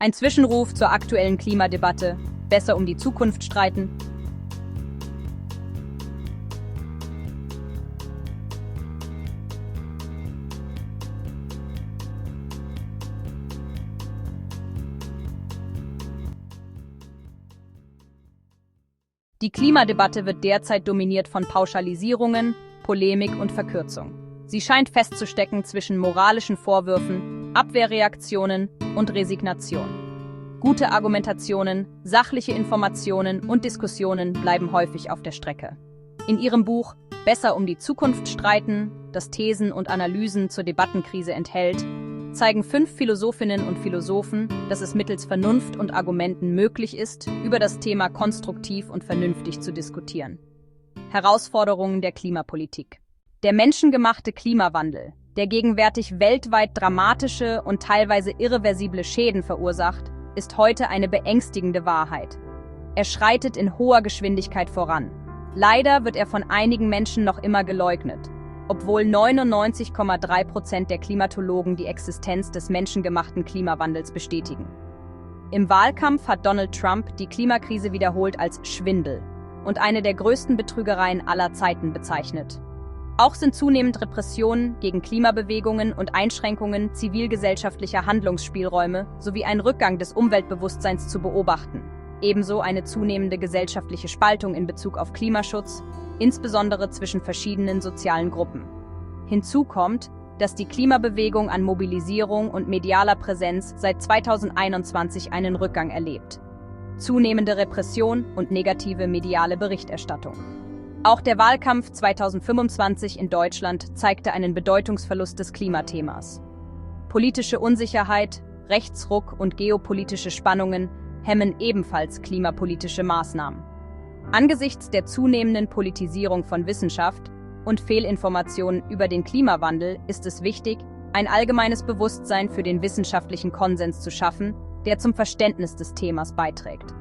Ein Zwischenruf zur aktuellen Klimadebatte. Besser um die Zukunft streiten. Die Klimadebatte wird derzeit dominiert von Pauschalisierungen, Polemik und Verkürzung. Sie scheint festzustecken zwischen moralischen Vorwürfen, Abwehrreaktionen und Resignation. Gute Argumentationen, sachliche Informationen und Diskussionen bleiben häufig auf der Strecke. In ihrem Buch Besser um die Zukunft streiten, das Thesen und Analysen zur Debattenkrise enthält, zeigen 5 Philosophinnen und Philosophen, dass es mittels Vernunft und Argumenten möglich ist, über das Thema konstruktiv und vernünftig zu diskutieren. Herausforderungen der Klimapolitik. Der menschengemachte Klimawandel, der gegenwärtig weltweit dramatische und teilweise irreversible Schäden verursacht, ist heute eine beängstigende Wahrheit. Er schreitet in hoher Geschwindigkeit voran. Leider wird er von einigen Menschen noch immer geleugnet, obwohl 99,3% der Klimatologen die Existenz des menschengemachten Klimawandels bestätigen. Im Wahlkampf hat Donald Trump die Klimakrise wiederholt als Schwindel und eine der größten Betrügereien aller Zeiten bezeichnet. Auch sind zunehmend Repressionen gegen Klimabewegungen und Einschränkungen zivilgesellschaftlicher Handlungsspielräume sowie ein Rückgang des Umweltbewusstseins zu beobachten. Ebenso eine zunehmende gesellschaftliche Spaltung in Bezug auf Klimaschutz, insbesondere zwischen verschiedenen sozialen Gruppen. Hinzu kommt, dass die Klimabewegung an Mobilisierung und medialer Präsenz seit 2021 einen Rückgang erlebt. Zunehmende Repression und negative mediale Berichterstattung. Auch der Wahlkampf 2025 in Deutschland zeigte einen Bedeutungsverlust des Klimathemas. Politische Unsicherheit, Rechtsruck und geopolitische Spannungen hemmen ebenfalls klimapolitische Maßnahmen. Angesichts der zunehmenden Politisierung von Wissenschaft und Fehlinformationen über den Klimawandel ist es wichtig, ein allgemeines Bewusstsein für den wissenschaftlichen Konsens zu schaffen, der zum Verständnis des Themas beiträgt.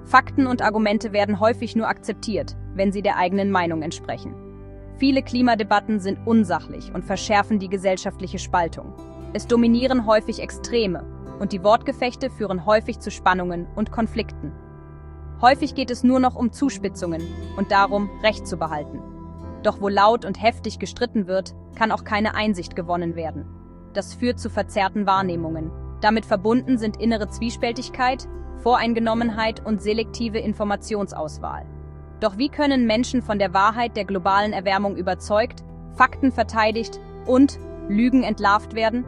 Fakten und Argumente werden häufig nur akzeptiert, wenn sie der eigenen Meinung entsprechen. Viele Klimadebatten sind unsachlich und verschärfen die gesellschaftliche Spaltung. Es dominieren häufig Extreme und die Wortgefechte führen häufig zu Spannungen und Konflikten. Häufig geht es nur noch um Zuspitzungen und darum, Recht zu behalten. Doch wo laut und heftig gestritten wird, kann auch keine Einsicht gewonnen werden. Das führt zu verzerrten Wahrnehmungen. Damit verbunden sind innere Zwiespältigkeit, Voreingenommenheit und selektive Informationsauswahl. Doch wie können Menschen von der Wahrheit der globalen Erwärmung überzeugt, Fakten verteidigt und Lügen entlarvt werden?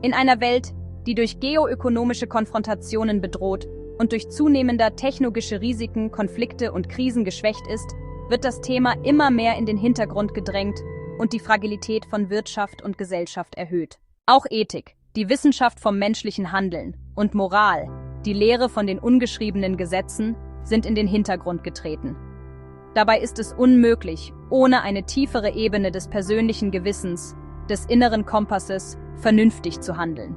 In einer Welt, die durch geoökonomische Konfrontationen bedroht und durch zunehmender technologische Risiken, Konflikte und Krisen geschwächt ist, wird das Thema immer mehr in den Hintergrund gedrängt und die Fragilität von Wirtschaft und Gesellschaft erhöht. Auch Ethik, die Wissenschaft vom menschlichen Handeln, und Moral, die Lehre von den ungeschriebenen Gesetzen, sind in den Hintergrund getreten. Dabei ist es unmöglich, ohne eine tiefere Ebene des persönlichen Gewissens, des inneren Kompasses, vernünftig zu handeln.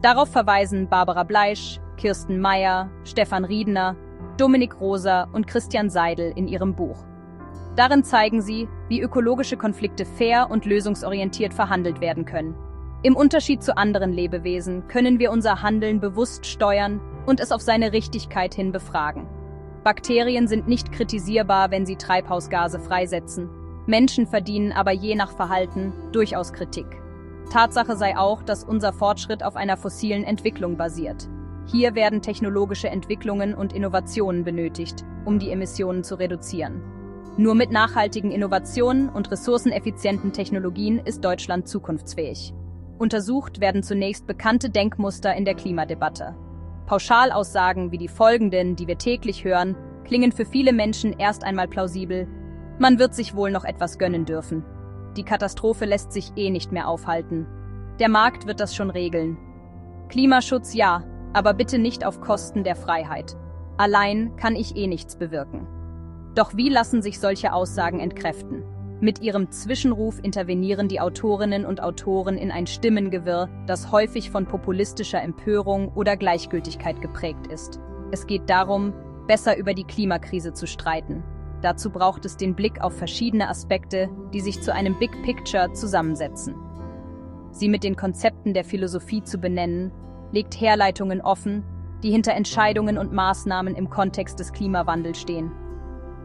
Darauf verweisen Barbara Bleisch, Kirsten Meyer, Stefan Riedner, Dominik Rosa und Christian Seidel in ihrem Buch. Darin zeigen sie, wie ökologische Konflikte fair und lösungsorientiert verhandelt werden können. Im Unterschied zu anderen Lebewesen können wir unser Handeln bewusst steuern und es auf seine Richtigkeit hin befragen. Bakterien sind nicht kritisierbar, wenn sie Treibhausgase freisetzen. Menschen verdienen aber je nach Verhalten durchaus Kritik. Tatsache sei auch, dass unser Fortschritt auf einer fossilen Entwicklung basiert. Hier werden technologische Entwicklungen und Innovationen benötigt, um die Emissionen zu reduzieren. Nur mit nachhaltigen Innovationen und ressourceneffizienten Technologien ist Deutschland zukunftsfähig. Untersucht werden zunächst bekannte Denkmuster in der Klimadebatte. Pauschalaussagen wie die folgenden, die wir täglich hören, klingen für viele Menschen erst einmal plausibel. Man wird sich wohl noch etwas gönnen dürfen. Die Katastrophe lässt sich nicht mehr aufhalten. Der Markt wird das schon regeln. Klimaschutz ja, aber bitte nicht auf Kosten der Freiheit. Allein kann ich nichts bewirken. Doch wie lassen sich solche Aussagen entkräften? Mit ihrem Zwischenruf intervenieren die Autorinnen und Autoren in ein Stimmengewirr, das häufig von populistischer Empörung oder Gleichgültigkeit geprägt ist. Es geht darum, besser über die Klimakrise zu streiten. Dazu braucht es den Blick auf verschiedene Aspekte, die sich zu einem Big Picture zusammensetzen. Sie mit den Konzepten der Philosophie zu benennen legt Herleitungen offen, die hinter Entscheidungen und Maßnahmen im Kontext des Klimawandels stehen.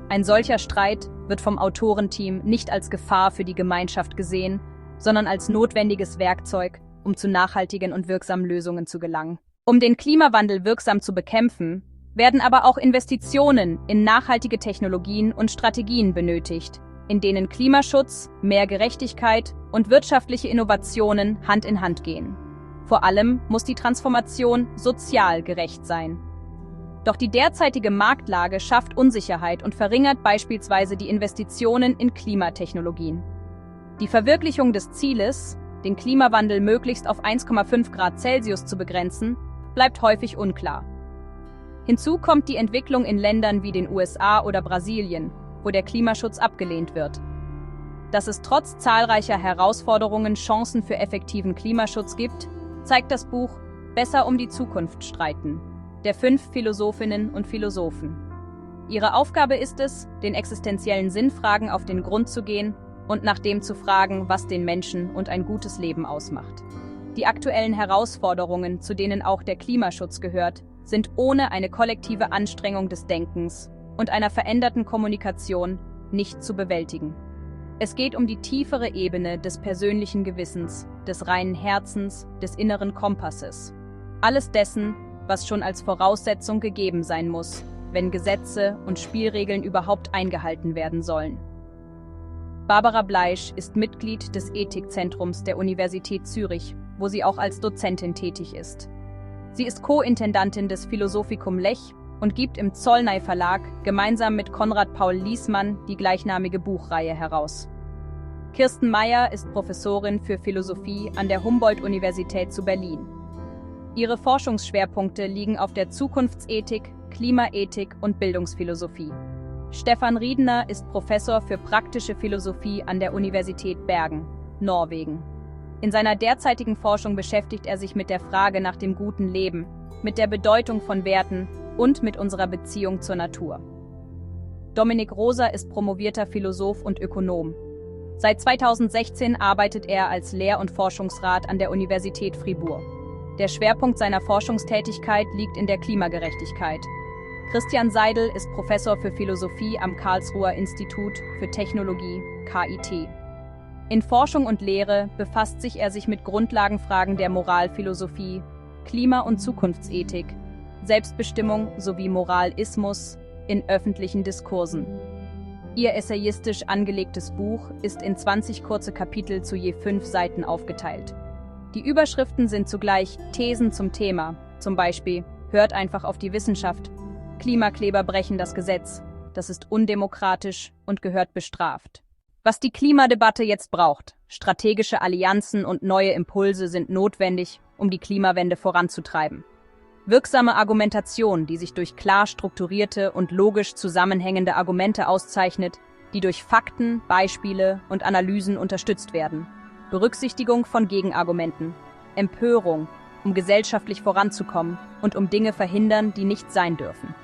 Ein solcher Streit wird vom Autorenteam nicht als Gefahr für die Gemeinschaft gesehen, sondern als notwendiges Werkzeug, um zu nachhaltigen und wirksamen Lösungen zu gelangen. Um den Klimawandel wirksam zu bekämpfen, werden aber auch Investitionen in nachhaltige Technologien und Strategien benötigt, in denen Klimaschutz, mehr Gerechtigkeit und wirtschaftliche Innovationen Hand in Hand gehen. Vor allem muss die Transformation sozial gerecht sein. Doch die derzeitige Marktlage schafft Unsicherheit und verringert beispielsweise die Investitionen in Klimatechnologien. Die Verwirklichung des Zieles, den Klimawandel möglichst auf 1,5 Grad Celsius zu begrenzen, bleibt häufig unklar. Hinzu kommt die Entwicklung in Ländern wie den USA oder Brasilien, wo der Klimaschutz abgelehnt wird. Dass es trotz zahlreicher Herausforderungen Chancen für effektiven Klimaschutz gibt, zeigt das Buch Besser um die Zukunft streiten, der 5 Philosophinnen und Philosophen. Ihre Aufgabe ist es, den existenziellen Sinnfragen auf den Grund zu gehen und nach dem zu fragen, was den Menschen und ein gutes Leben ausmacht. Die aktuellen Herausforderungen, zu denen auch der Klimaschutz gehört, sind ohne eine kollektive Anstrengung des Denkens und einer veränderten Kommunikation nicht zu bewältigen. Es geht um die tiefere Ebene des persönlichen Gewissens, des reinen Herzens, des inneren Kompasses. Alles dessen, was schon als Voraussetzung gegeben sein muss, wenn Gesetze und Spielregeln überhaupt eingehalten werden sollen. Barbara Bleisch ist Mitglied des Ethikzentrums der Universität Zürich, wo sie auch als Dozentin tätig ist. Sie ist Co-Intendantin des Philosophikum Lech und gibt im Zollnay Verlag gemeinsam mit Konrad Paul Liessmann die gleichnamige Buchreihe heraus. Kirsten Meyer ist Professorin für Philosophie an der Humboldt-Universität zu Berlin. Ihre Forschungsschwerpunkte liegen auf der Zukunftsethik, Klimaethik und Bildungsphilosophie. Stefan Riedner ist Professor für praktische Philosophie an der Universität Bergen, Norwegen. In seiner derzeitigen Forschung beschäftigt er sich mit der Frage nach dem guten Leben, mit der Bedeutung von Werten und mit unserer Beziehung zur Natur. Dominik Roser ist promovierter Philosoph und Ökonom. Seit 2016 arbeitet er als Lehr- und Forschungsrat an der Universität Fribourg. Der Schwerpunkt seiner Forschungstätigkeit liegt in der Klimagerechtigkeit. Christian Seidel ist Professor für Philosophie am Karlsruher Institut für Technologie, KIT. In Forschung und Lehre befasst er sich mit Grundlagenfragen der Moralphilosophie, Klima- und Zukunftsethik, Selbstbestimmung sowie Moralismus in öffentlichen Diskursen. Ihr essayistisch angelegtes Buch ist in 20 kurze Kapitel zu je 5 Seiten aufgeteilt. Die Überschriften sind zugleich Thesen zum Thema, zum Beispiel Hört einfach auf die Wissenschaft, Klimakleber brechen das Gesetz, das ist undemokratisch und gehört bestraft. Was die Klimadebatte jetzt braucht, strategische Allianzen und neue Impulse sind notwendig, um die Klimawende voranzutreiben. Wirksame Argumentation, die sich durch klar strukturierte und logisch zusammenhängende Argumente auszeichnet, die durch Fakten, Beispiele und Analysen unterstützt werden. Berücksichtigung von Gegenargumenten. Empörung, um gesellschaftlich voranzukommen und um Dinge verhindern, die nicht sein dürfen.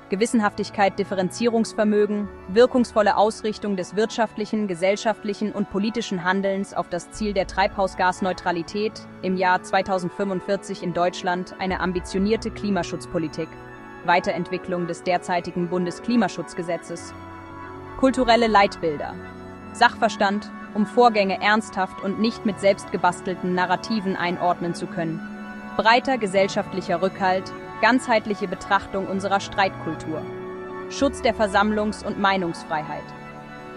Gewissenhaftigkeit, Differenzierungsvermögen, wirkungsvolle Ausrichtung des wirtschaftlichen, gesellschaftlichen und politischen Handelns auf das Ziel der Treibhausgasneutralität im Jahr 2045 in Deutschland, eine ambitionierte Klimaschutzpolitik, Weiterentwicklung des derzeitigen Bundesklimaschutzgesetzes, kulturelle Leitbilder, Sachverstand, um Vorgänge ernsthaft und nicht mit selbstgebastelten Narrativen einordnen zu können, breiter gesellschaftlicher Rückhalt, ganzheitliche Betrachtung unserer Streitkultur, Schutz der Versammlungs- und Meinungsfreiheit,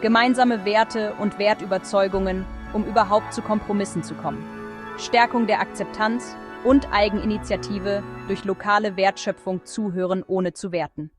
gemeinsame Werte und Wertüberzeugungen, um überhaupt zu Kompromissen zu kommen, Stärkung der Akzeptanz und Eigeninitiative durch lokale Wertschöpfung zuhören ohne zu werten.